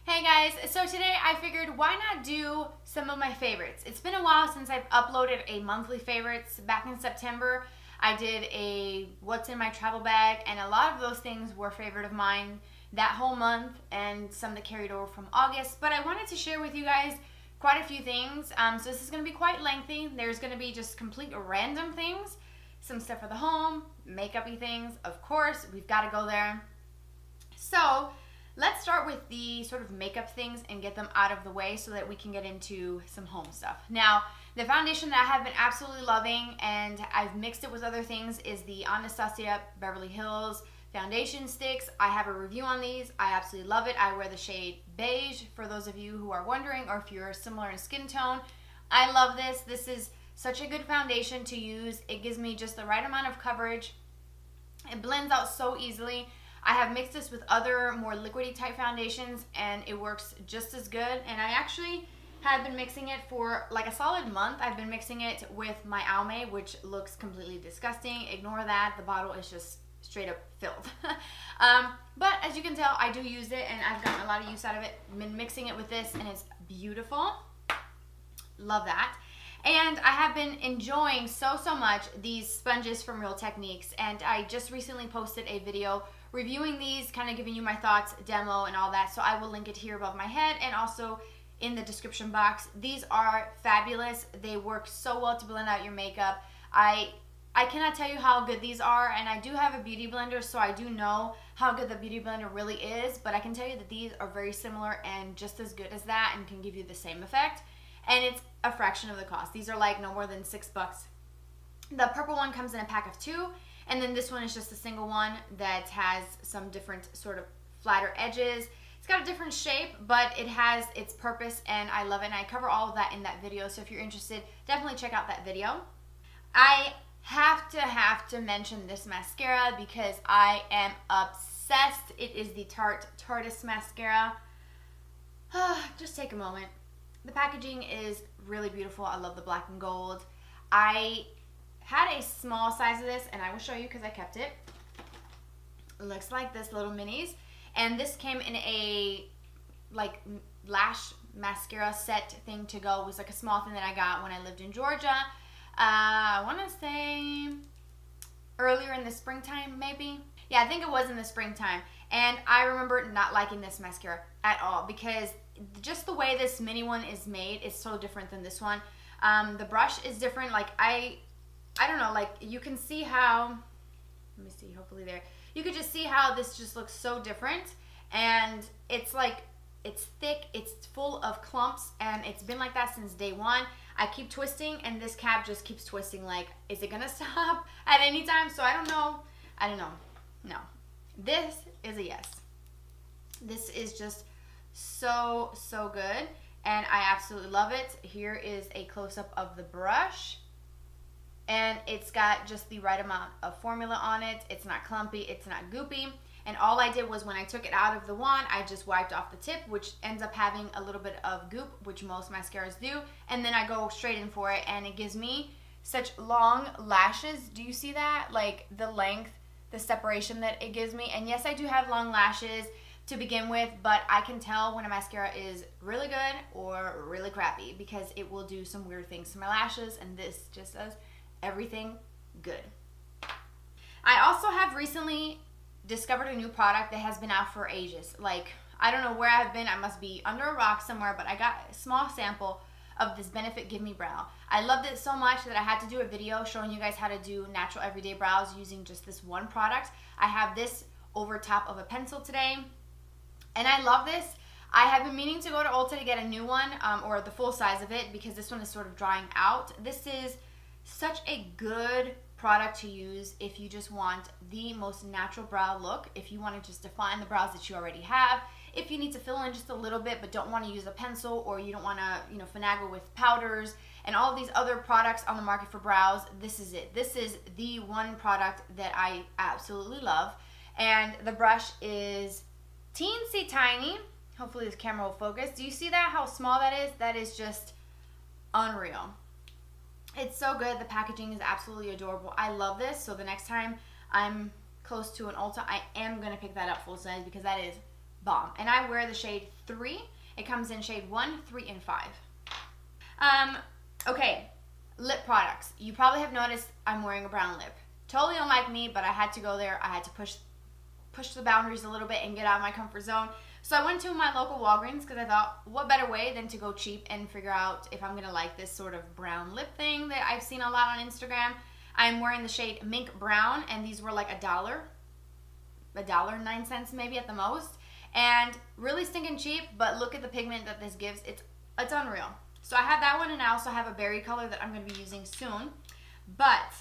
Hey guys, so today I figured why not do some of my favorites. It's been a while since I've uploaded a monthly favorites. Back in September, I did a what's in my travel bag, and a lot of those things were favorite of mine that whole month and some that carried over from August. But I wanted to share with you guys quite a few things. So this is going to be quite lengthy. There's going to be just complete random things, some stuff for the home, makeup-y things. Of course, we've got to go there. So let's start with the sort of makeup things and get them out of the way so that we can get into some home stuff. Now, the foundation that I have been absolutely loving, and I've mixed it with other things, is the Anastasia Beverly Hills Foundation Sticks. I have a review on these. I absolutely love it. I wear the shade Beige, for those of you who are wondering, or if you're similar in skin tone. I love this. This is such a good foundation to use. It gives me just the right amount of coverage. It blends out so easily. I have mixed this with other more liquidy type foundations and it works just as good. And I actually have been mixing it for like a solid month. I've been mixing it with my Almay, which looks completely disgusting. Ignore that. The bottle is just straight up filled. But as you can tell, I do use it and I've gotten a lot of use out of it. I've been mixing it with this and it's beautiful. Love that. And I have been enjoying so much these sponges from Real Techniques, and I just recently posted a video reviewing these, kind of giving you my thoughts, demo, and all that. So I will link it here above my head and also in the description box. These are fabulous. They work so well to blend out your makeup. I cannot tell you how good these are, and I do have a beauty blender, so I do know how good the beauty blender really is, but I can tell you that these are very similar and just as good as that and can give you the same effect. And it's a fraction of the cost. These are like no more than $6. The purple one comes in a pack of 2, and then this one is just a single one that has some different sort of flatter edges. It's got a different shape, but it has its purpose, and I love it. And I cover all of that in that video, so if you're interested, definitely check out that video. I have to mention this mascara because I am obsessed. It is the Tarte Tartiest mascara. Just take a moment. The packaging is really beautiful. I love the black and gold. I had a small size of this, and I will show you because I kept it. It looks like this, little minis. And this came in a like lash mascara set thing to go. It was like a small thing that I got when I lived in Georgia. I want to say earlier in the springtime, maybe. Yeah, I think it was in the springtime. And I remember not liking this mascara at all because just the way this mini one is made is so different than this one. The brush is different. Like I don't know, like you can see how, let me see, hopefully there. You could just see how this just looks so different, and it's like, it's thick, it's full of clumps, and it's been like that since day one. I keep twisting and this cap just keeps twisting. Like, is it gonna stop at any time? So I don't know. No, this is a yes. This is just so good, and I absolutely love it. Here is a close-up of the brush, and it's got just the right amount of formula on it. It's not clumpy, it's not goopy, and all I did was when I took it out of the wand, I just wiped off the tip, which ends up having a little bit of goop, which most mascaras do, and then I go straight in for it, and it gives me such long lashes. Do you see that? Like the length, the separation that it gives me. And yes, I do have long lashes to begin with, but I can tell when a mascara is really good or really crappy because it will do some weird things to my lashes, and this just does everything good. I also have recently discovered a new product that has been out for ages. Like, I don't know where I've been. I must be under a rock somewhere, but I got a small sample of this Benefit Gimme Brow. I loved it so much that I had to do a video showing you guys how to do natural everyday brows using just this one product. I have this over top of a pencil today, and I love this. I have been meaning to go to Ulta to get a new one, or the full size of it, because this one is sort of drying out. This is such a good product to use if you just want the most natural brow look, if you want to just define the brows that you already have, if you need to fill in just a little bit but don't want to use a pencil, or you don't want to, finagle with powders and all of these other products on the market for brows. This is it. This is the one product that I absolutely love. And the brush is teensy tiny. Hopefully this camera will focus. Do you see that? How small that is? That is just unreal. It's so good. The packaging is absolutely adorable. I love this. So the next time I'm close to an Ulta, I am going to pick that up full size because that is bomb. And I wear the shade 3. It comes in shade 1, 3, and 5. Okay, lip products. You probably have noticed I'm wearing a brown lip. Totally don't like me, but I had to go there. I had to push the boundaries a little bit and get out of my comfort zone. So I went to my local Walgreens because I thought, what better way than to go cheap and figure out if I'm going to like this sort of brown lip thing that I've seen a lot on Instagram. I'm wearing the shade Mink Brown, and these were like $1.09 maybe at the most. And really stinking cheap, but look at the pigment that this gives. It's unreal. So I have that one, and I also have a berry color that I'm going to be using soon. But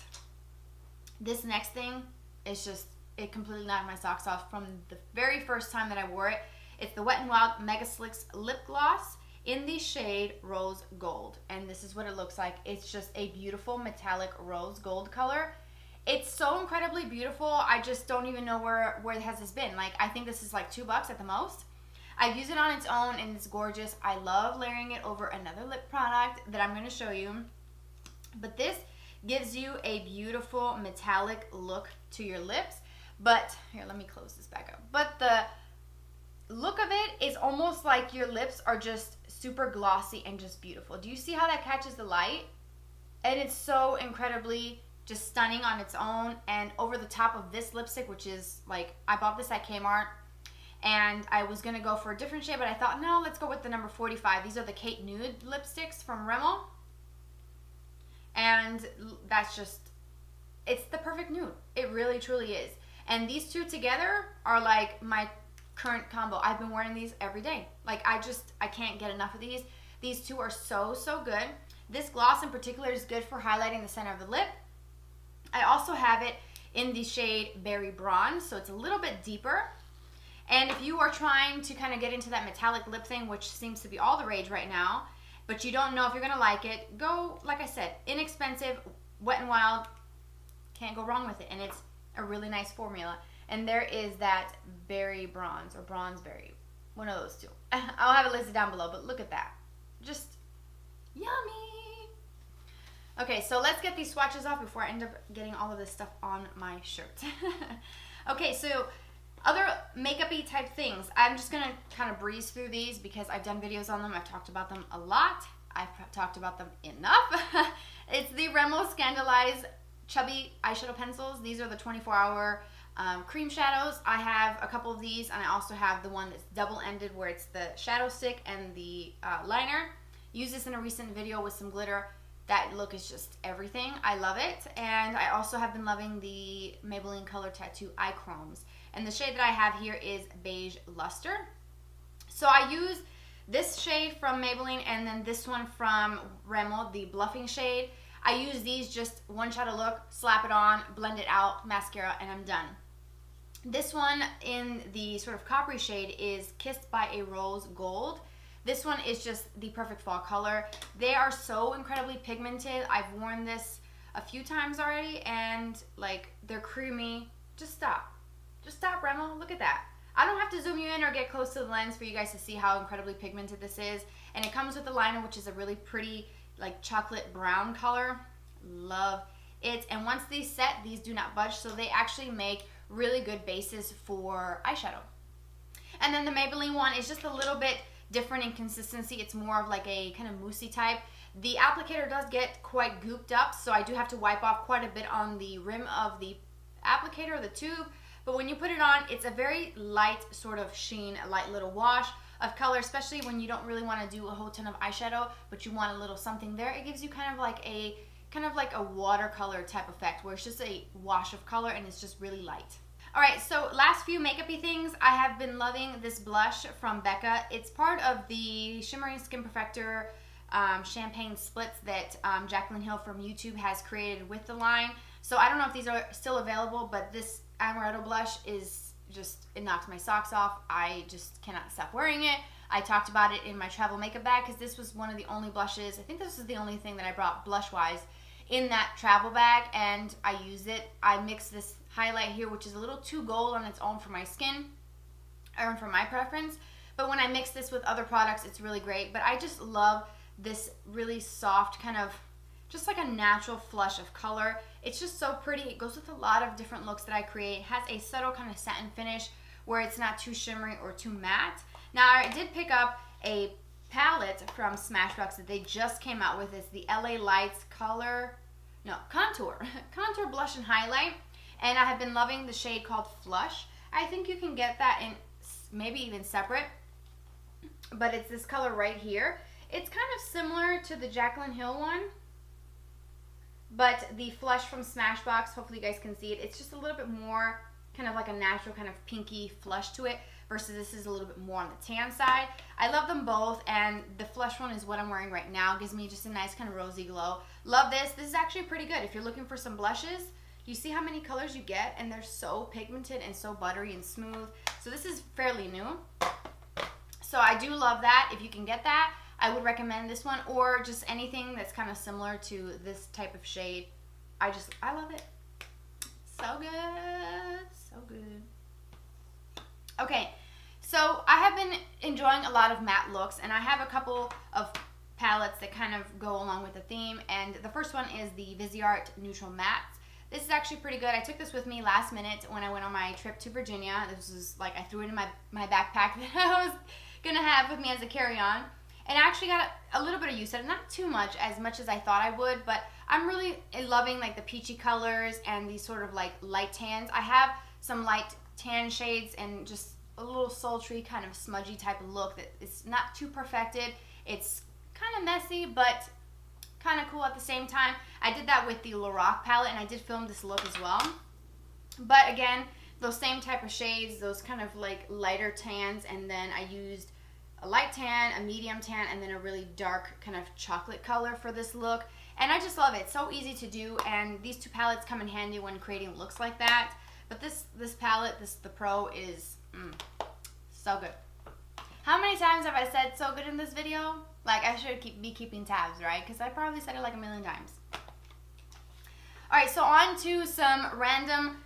this next thing is just, it completely knocked my socks off from the very first time that I wore it. It's the Wet n Wild Megaslicks Lip Gloss in the shade Rose Gold. And this is what it looks like. It's just a beautiful metallic rose gold color. It's so incredibly beautiful. I just don't even know where has this been. Like, I think this is like $2 at the most. I've used it on its own, and it's gorgeous. I love layering it over another lip product that I'm going to show you. But this gives you a beautiful metallic look to your lips. But, here, let me close this back up. But the look of it is almost like your lips are just super glossy and just beautiful. Do you see how that catches the light? And it's so incredibly just stunning on its own. And over the top of this lipstick, which is like, I bought this at Kmart. And I was going to go for a different shade, but I thought, no, let's go with the number 45. These are the Kate Nude lipsticks from Rimmel. And that's just, it's the perfect nude. It really, truly is. And these two together are like my current combo. I've been wearing these every day. Like, I can't get enough of these. These two are so, so good. This gloss in particular is good for highlighting the center of the lip. I also have it in the shade Berry Bronze, so it's a little bit deeper. And if you are trying to kind of get into that metallic lip thing, which seems to be all the rage right now, but you don't know if you're going to like it, go, like I said, inexpensive, Wet n Wild, can't go wrong with it. And it's a really nice formula. And there is that Berry Bronze or Bronze Berry, one of those two. I'll have it listed down below, but look at that. Just yummy. Okay, so let's get these swatches off before I end up getting all of this stuff on my shirt. Okay, so other makeup-y type things. I'm just going to kind of breeze through these because I've done videos on them. I've talked about them a lot. I've talked about them enough. It's the Rimmel Scandaleyes Chubby Eyeshadow Pencils. These are the 24-hour cream shadows. I have a couple of these, and I also have the one that's double-ended where it's the shadow stick and the liner. Used this in a recent video with some glitter. That look is just everything. I love it. And I also have been loving the Maybelline Color Tattoo Eye Chromes. And the shade that I have here is Beige Luster. So I use this shade from Maybelline and then this one from Rimmel, the Bluffing shade. I use these just one shadow look, slap it on, blend it out, mascara, and I'm done. This one in the sort of coppery shade is Kissed by a Rose Gold. This one is just the perfect fall color. They are so incredibly pigmented. I've worn this a few times already, and like, they're creamy. Just stop. Just stop, Rimmel. Look at that. I don't have to zoom you in or get close to the lens for you guys to see how incredibly pigmented this is. And it comes with the liner, which is a really pretty, like, chocolate brown color. Love it. And once these set, these do not budge, so they actually make really good bases for eyeshadow. And then the Maybelline one is just a little bit different in consistency. It's more of like a kind of moussey type. The applicator does get quite gooped up, so I do have to wipe off quite a bit on the rim of the applicator, the tube. But when you put it on, it's a very light sort of sheen, a light little wash of color, especially when you don't really want to do a whole ton of eyeshadow, but you want a little something there. It gives you kind of like a watercolor type effect where it's just a wash of color and it's just really light. All right, so last few makeup-y things. I have been loving this blush from Becca. It's part of the Shimmering Skin Perfector Champagne Splits that Jaclyn Hill from YouTube has created with the line. So I don't know if these are still available, but this Amaretto blush is just, it knocks my socks off. I just cannot stop wearing it. I talked about it in my travel makeup bag because this was one of the only blushes. I think this is the only thing that I brought blush-wise in that travel bag, and I use it. I mix this highlight here, which is a little too gold on its own for my skin, or for my preference. But when I mix this with other products, it's really great. But I just love this really soft kind of, just like a natural flush of color. It's just so pretty. It goes with a lot of different looks that I create. It has a subtle kind of satin finish where it's not too shimmery or too matte. Now, I did pick up a palette from Smashbox that they just came out with. It's the LA Lights Contour Blush and Highlight. And I have been loving the shade called Flush. I think you can get that in maybe even separate, but it's this color right here. It's kind of similar to the Jaclyn Hill one, but the Flush from Smashbox, hopefully you guys can see it, it's just a little bit more kind of like a natural kind of pinky flush to it, versus this is a little bit more on the tan side. I love them both, and the Flush one is what I'm wearing right now. It gives me just a nice kind of rosy glow. Love this. This is actually pretty good. If you're looking for some blushes, you see how many colors you get, and they're so pigmented and so buttery and smooth. So this is fairly new. So I do love that. If you can get that, I would recommend this one, or just anything that's kind of similar to this type of shade. I love it. So good. So good. Okay, so I have been enjoying a lot of matte looks, and I have a couple of palettes that kind of go along with the theme, and the first one is the Viseart Neutral Matte. This is actually pretty good. I took this with me last minute when I went on my trip to Virginia. This was like, I threw it in my backpack that I was going to have with me as a carry-on. And I actually got a little bit of use out of it. Not too much as I thought I would, but I'm really loving like the peachy colors and these sort of like light tans. I have some light tan shades and just a little sultry kind of smudgy type of look that is not too perfected. It's kind of messy, but kind of cool at the same time. I did that with the LORAC palette, and I did film this look as well. But again, those same type of shades, those kind of like lighter tans, and then I used a light tan, a medium tan, and then a really dark kind of chocolate color for this look. And I just love it. It's so easy to do, and these two palettes come in handy when creating looks like that. But this palette, the Pro, is so good. How many times have I said so good in this video? Like, I should be keeping tabs, right? Because I probably said it like a million times. Alright, so on to some random,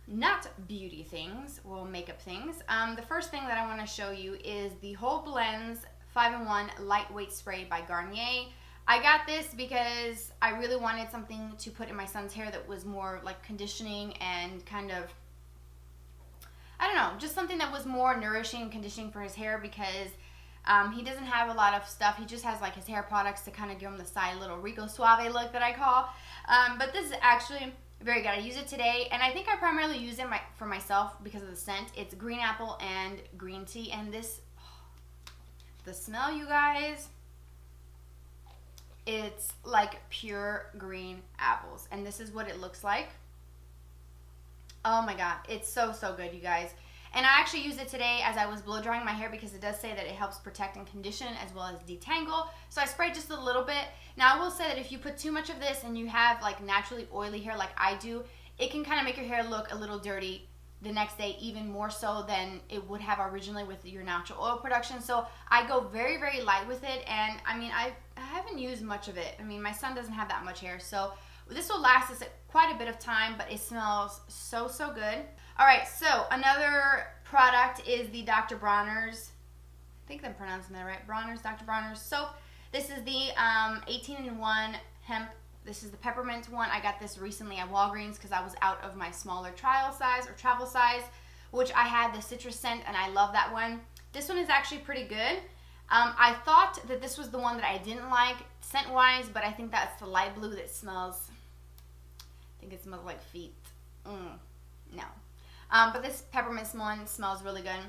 not beauty things, well, makeup things. The first thing that I want to show you is the Whole Blends 5-in-1 Lightweight Spray by Garnier. I got this because I really wanted something to put in my son's hair that was more like conditioning and kind of, I don't know, just something that was more nourishing and conditioning for his hair, because he doesn't have a lot of stuff. He just has like his hair products to kind of give him the side little Rico Suave look that I call. But this is actually very good. I use it today, and I think I primarily use it for myself because of the scent. It's green apple and green tea, and this, the smell, you guys, it's like pure green apples, and this is what it looks like. Oh my god, it's so good, you guys. And I actually used it today as I was blow drying my hair, because it does say that it helps protect and condition as well as detangle. So I sprayed just a little bit. Now I will say that if you put too much of this and you have like naturally oily hair like I do, it can kind of make your hair look a little dirty the next day, even more so than it would have originally with your natural oil production. So I go very light with it, and I mean, I haven't used much of it. I mean, my son doesn't have that much hair, so this will last us quite a bit of time, but it smells so good. Alright, so another product is the Dr. Bronner's, I think I'm pronouncing that right, Dr. Bronner's soap. This is the 18-in-1 hemp. This is the peppermint one. I got this recently at Walgreens because I was out of my smaller trial size or travel size, which I had the citrus scent, and I love that one. This one is actually pretty good. I thought that this was the one that I didn't like scent-wise, but I think that's the light blue that smells, I think it smells like feet. No. But this peppermint one smells really good.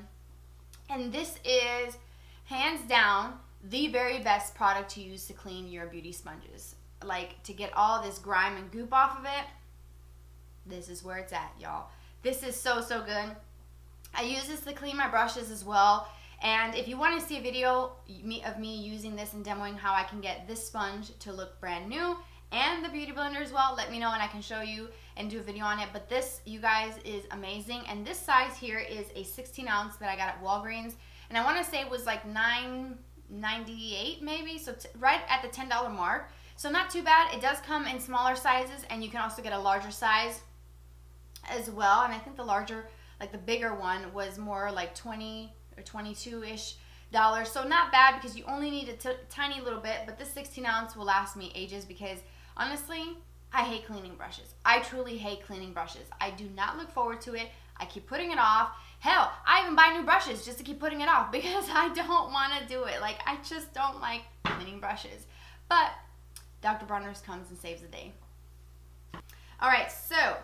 And this is, hands down, the very best product to use to clean your beauty sponges. Like, to get all this grime and goop off of it, this is where it's at, y'all. This is so good. I use this to clean my brushes as well. And if you want to see a video of me using this and demoing how I can get this sponge to look brand new, and the beauty blender as well, let me know and I can show you and do a video on it. But this, you guys, is amazing. And this size here is a 16 ounce that I got at Walgreens, and I want to say it was like $9.98 maybe, so right at the $10 mark. So not too bad. It does come in smaller sizes, and you can also get a larger size as well. And I think the larger, like the bigger one, was more like 20 or 22-ish dollars. So not bad, because you only need a tiny little bit. But this 16 ounce will last me ages, because honestly, I hate cleaning brushes. I truly hate cleaning brushes. I do not look forward to it. I keep putting it off, Hell, I even buy new brushes just to keep putting it off because I don't want to do it. Like, I just don't like cleaning brushes. But Dr. Bronner's comes and saves the day. Alright, so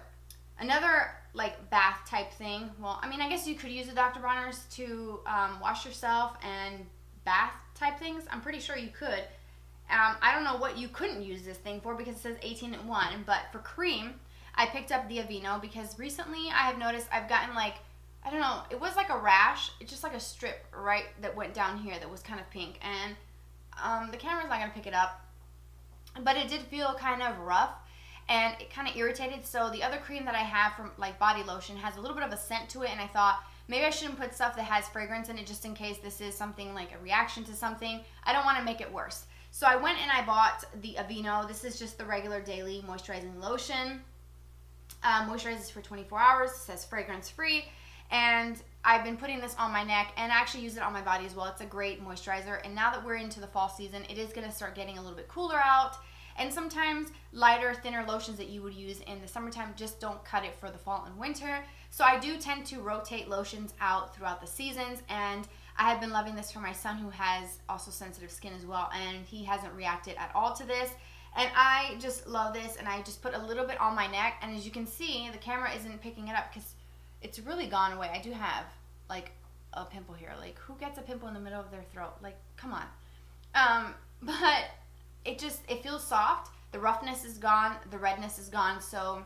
another like bath type thing. Well, I mean, I guess you could use the Dr. Bronner's to wash yourself and bath type things. I'm pretty sure you could. I don't know what you couldn't use this thing for because it says 18 in 1. But for cream, I picked up the Aveeno because recently I have noticed I've gotten like, I don't know, it was like a rash. It's just like a strip right that went down here that was kind of pink. And the camera's not going to pick it up. But it did feel kind of rough and it kind of irritated. So the other cream that I have from like body lotion has a little bit of a scent to it. And I thought maybe I shouldn't put stuff that has fragrance in it just in case this is something like a reaction to something. I don't want to make it worse. So I went and I bought the Aveeno. This is just the regular daily moisturizing lotion. Moisturizes for 24 hours. It says fragrance free. And I've been putting this on my neck and I actually use it on my body as well. It's a great moisturizer. And now that we're into the fall season, it is going to start getting a little bit cooler out. And sometimes lighter, thinner lotions that you would use in the summertime just don't cut it for the fall and winter. So I do tend to rotate lotions out throughout the seasons. And I have been loving this for my son who has also sensitive skin as well. And he hasn't reacted at all to this. And I just love this. And I just put a little bit on my neck. And as you can see, the camera isn't picking it up because it's really gone away. I do have like a pimple here. Like, who gets a pimple in the middle of their throat? Like, come on. But it feels soft. The roughness is gone. The redness is gone. So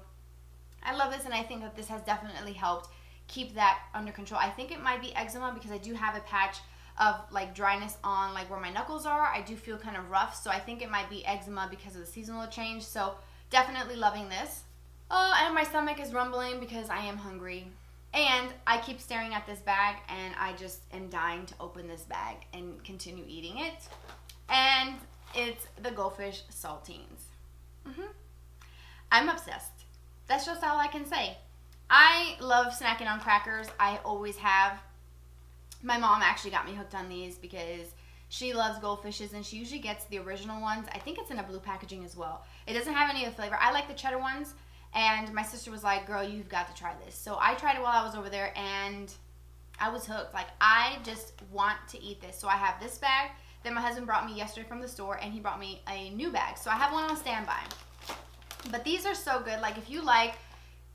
I love this, and I think that this has definitely helped keep that under control. I think it might be eczema because I do have a patch of like dryness on like where my knuckles are. I do feel kind of rough, so I think it might be eczema because of the seasonal change. So definitely loving this. Oh, and my stomach is rumbling because I am hungry. And I keep staring at this bag, and I just am dying to open this bag and continue eating it. And it's the Goldfish Saltines. I'm obsessed. That's just all I can say. I love snacking on crackers. I always have. My mom actually got me hooked on these because she loves goldfishes, and she usually gets the original ones. I think it's in a blue packaging as well. It doesn't have any of the flavor. I like the cheddar ones. And my sister was like, girl, you've got to try this. So I tried it while I was over there, and I was hooked. Like, I just want to eat this. So I have this bag that my husband brought me yesterday from the store, and he brought me a new bag. So I have one on standby. But these are so good. Like, if you like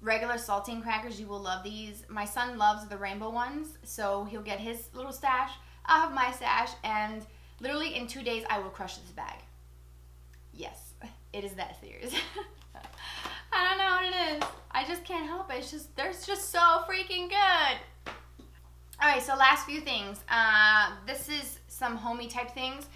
regular saltine crackers, you will love these. My son loves the rainbow ones, so he'll get his little stash. I'll have my stash, and literally in 2 days, I will crush this bag. Yes, it is that serious. I don't know what it is. I just can't help it. It's just, they're just so freaking good. Alright, so last few things. This is some homey type things.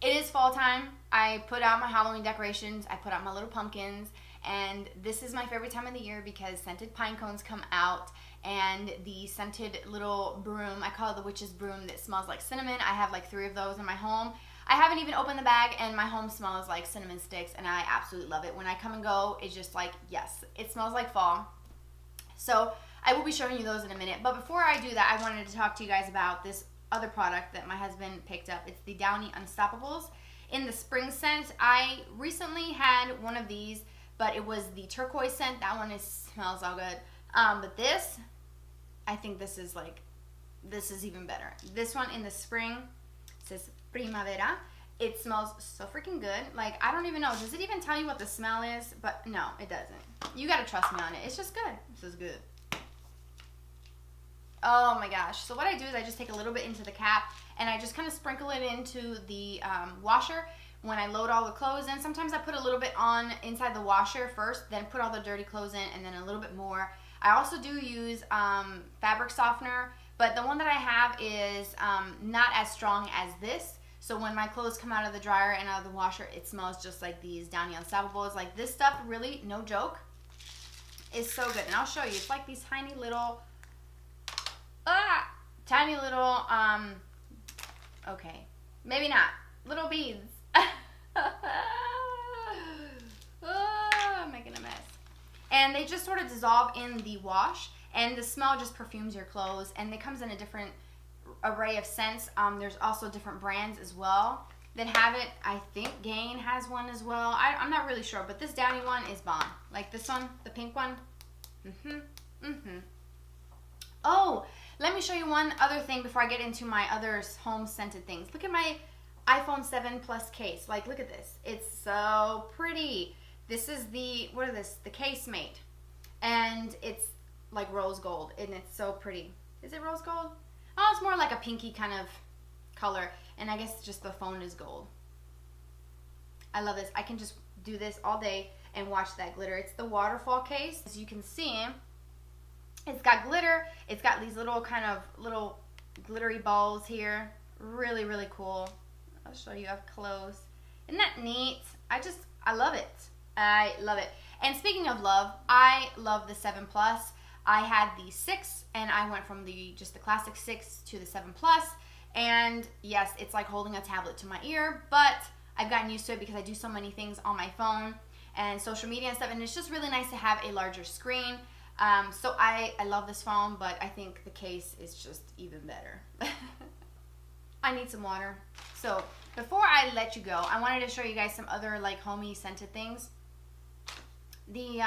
It is fall time. I put out my Halloween decorations. I put out my little pumpkins. And this is my favorite time of the year because scented pine cones come out. And the scented little broom, I call it the witch's broom, that smells like cinnamon. I have like 3 of those in my home. I haven't even opened the bag, and my home smells like cinnamon sticks, and I absolutely love it. When I come and go, it's just like, yes, it smells like fall. So I will be showing you those in a minute. But before I do that, I wanted to talk to you guys about this other product that my husband picked up. It's the Downy Unstoppables in the spring scent. I recently had one of these, but it was the turquoise scent. That one smells all good. But this, I think this is even better. This one in the spring says Primavera. It smells so freaking good. Like, I don't even know. Does it even tell you what the smell is? But no, it doesn't. You gotta trust me on it. It's just good. This is good. Oh my gosh. So what I do is I just take a little bit into the cap, and I just kind of sprinkle it into the washer when I load all the clothes in. Sometimes I put a little bit on inside the washer first, then put all the dirty clothes in, and then a little bit more. I also do use fabric softener, but the one that I have is not as strong as this. So when my clothes come out of the dryer and out of the washer, it smells just like these Downy Unstoppables. Like, this stuff really, no joke, is so good. And I'll show you. It's like these tiny little, okay, maybe not, little beads. I'm making a mess. And they just sort of dissolve in the wash, and the smell just perfumes your clothes, and it comes in a different array of scents. There's also different brands as well that have it. I think Gain has one as well. I'm not really sure, but this Downy one is bomb. Like this one, the pink one. Oh, show you one other thing before I get into my other home scented things. Look at my iPhone 7 Plus case. Like, look at this. It's so pretty. This is the, what is this? The casemate. And it's like rose gold, and it's so pretty. Is it rose gold? Oh, it's more like a pinky kind of color, and I guess just the phone is gold. I love this. I can just do this all day and watch that glitter. It's the waterfall case. As you can see, it's got glitter. It's got these little kind of little glittery balls here. Really, really cool. I'll show you up close. Isn't that neat? I love it. I love it. And speaking of love, I love the 7 Plus. I had the 6, and I went from just the classic 6 to the 7 Plus. And yes, it's like holding a tablet to my ear, but I've gotten used to it because I do so many things on my phone and social media and stuff, and it's just really nice to have a larger screen. So I love this phone, but I think the case is just even better. I need some water. So before I let you go, I wanted to show you guys some other like homey scented things. The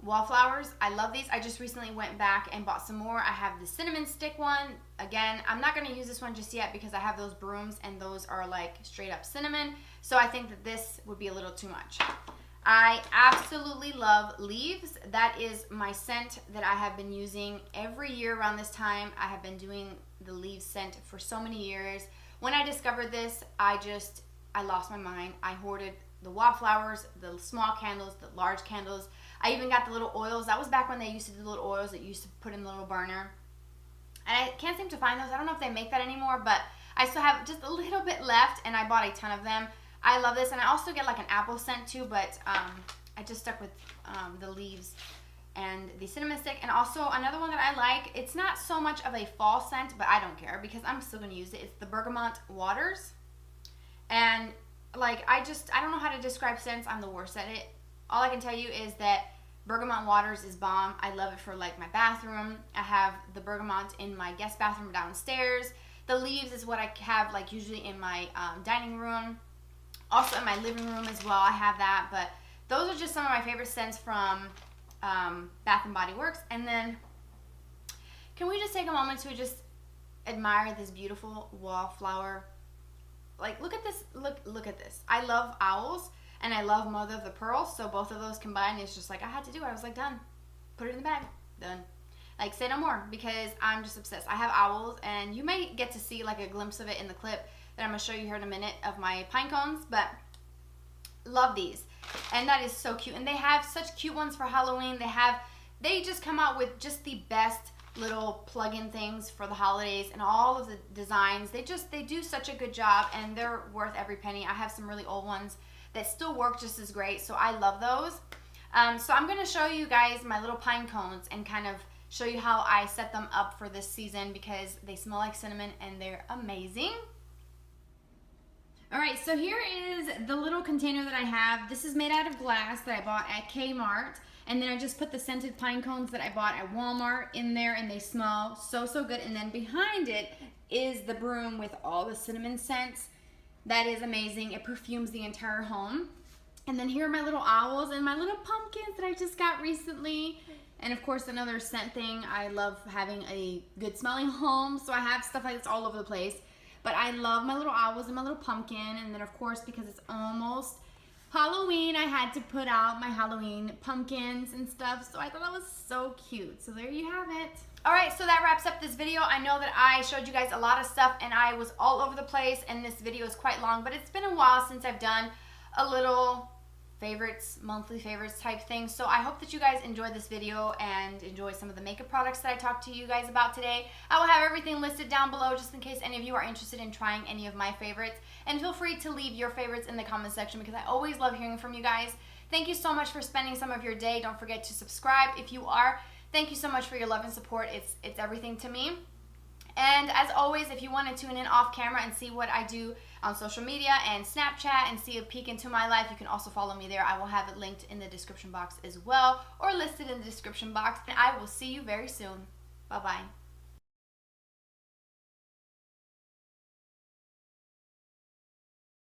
wallflowers, I love these. I just recently went back and bought some more. I have the cinnamon stick one. Again, I'm not going to use this one just yet because I have those brooms, and those are like straight up cinnamon. So I think that this would be a little too much. I absolutely love Leaves. That is my scent that I have been using every year around this time. I have been doing the Leaves scent for so many years. When I discovered this, I lost my mind. I hoarded the wallflowers, the small candles, the large candles. I even got the little oils. That was back when they used to do the little oils that you used to put in the little burner. And I can't seem to find those. I don't know if they make that anymore, but I still have just a little bit left, and I bought a ton of them. I love this, and I also get like an apple scent too, but I just stuck with the Leaves and the cinnamon stick. And also another one that I like, it's not so much of a fall scent, but I don't care because I'm still going to use it. It's the Bergamot Waters. And like, I don't know how to describe scents. I'm the worst at it. All I can tell you is that Bergamot Waters is bomb. I love it for like my bathroom. I have the Bergamot in my guest bathroom downstairs. The Leaves is what I have like usually in my dining room. Also in my living room as well, I have that. But those are just some of my favorite scents from Bath & Body Works. And then, can we just take a moment to just admire this beautiful wallflower? Like, look at this. Look at this. I love owls, and I love Mother of the Pearl. So both of those combined is just like, I had to do it. I was like, done. Put it in the bag. Done. Like, say no more, because I'm just obsessed. I have owls, and you may get to see like a glimpse of it in the clip that I'm going to show you here in a minute of my pine cones, but love these. And that is so cute. And they have such cute ones for Halloween. They just come out with just the best little plug-in things for the holidays, and all of the designs. They do such a good job, and they're worth every penny. I have some really old ones that still work just as great, so I love those. So I'm going to show you guys my little pine cones and kind of show you how I set them up for this season, because they smell like cinnamon and they're amazing. Alright, so here is the little container that I have. This is made out of glass that I bought at Kmart. And then I just put the scented pine cones that I bought at Walmart in there, and they smell so, so good. And then behind it is the broom with all the cinnamon scents. That is amazing. It perfumes the entire home. And then here are my little owls and my little pumpkins that I just got recently. And of course, another scent thing. I love having a good smelling home, so I have stuff like this all over the place. But I love my little owls and my little pumpkin. And then of course, because it's almost Halloween, I had to put out my Halloween pumpkins and stuff, so I thought that was so cute. So there you have it. Alright, so that wraps up this video. I know that I showed you guys a lot of stuff, and I was all over the place, and this video is quite long, but it's been a while since I've done a little favorites, monthly favorites type thing. So I hope that you guys enjoyed this video and enjoy some of the makeup products that I talked to you guys about today. I will have everything listed down below just in case any of you are interested in trying any of my favorites. And feel free to leave your favorites in the comment section, because I always love hearing from you guys. Thank you so much for spending some of your day. Don't forget to subscribe if you are. Thank you so much for your love and support. It's everything to me. And as always, if you want to tune in off camera and see what I do on social media and Snapchat and see a peek into my life, you can also follow me there. I will have it linked in the description box as well, or listed in the description box. And I will see you very soon. Bye-bye.